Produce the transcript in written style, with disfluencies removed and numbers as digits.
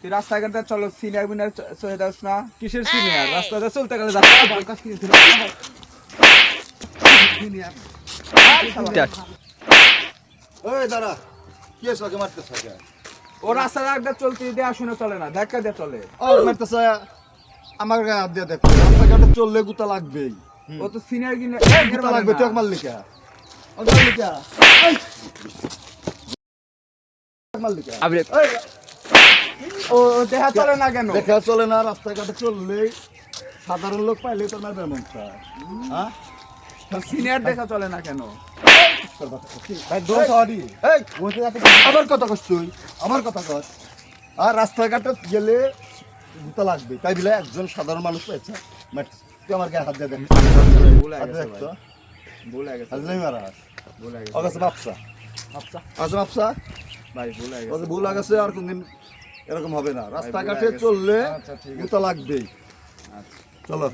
তুই রাস্তাঘাটে চলো সিনিয়র বিনার চলে যাস না। কিসের সিনিয়র? রাস্তাতে চলতে গেলে ওই দাঁড়া, কি এসে ওকে মারতেছে ওকে? ও রাস্তাঘাটে চলতে দিয়ে শুনে চলে না, ধাক্কা দিয়ে চলে। আর মারতেছে আমার গায়ে হাত দিয়ে দেখো, রাস্তাঘাটে চললে গুতা লাগবেই। ও তো সিনিয়র কিনে গুতা লাগবে, তুই এক মারলি কে? এক মারলি কে? এই! এক মারলি কে? এই! ও দেখা চলে না কেন? দেখা চলে না, রাস্তাঘাটে চললেই সাধারণ লোক পাইলেই তোর মারবে মন চায়। হ্যাঁ? সিনিয়র দেখা চলে না কেন? ভাই দোষ হওয়ারই। এই, আবার কথা কস তুই, আমার কথা কস। আর রাস্তাঘাটে গেলে গুতা লাগবে, তাই দিলে একজন সাধারণ মানুষ পেয়েছে তুই আমার গায়ে হাত দিয়ে দেখ। ভুলে হাত গেছে দেখ ভাই, তো, ভুলে গেছে, হাত দিলেই মারাস। ভুলে গেছে ওর কাছে মাপসা, আছে মাপসা, ভাই, ভুলে ওর গেছে। ভুল গেছে, আর কোনদিন এরকম হবে না। রাস্তাঘাটে গেছে। চললে আচ্ছা, ঠিক আছে। গুতা লাগবেই। আচ্ছা। চলো।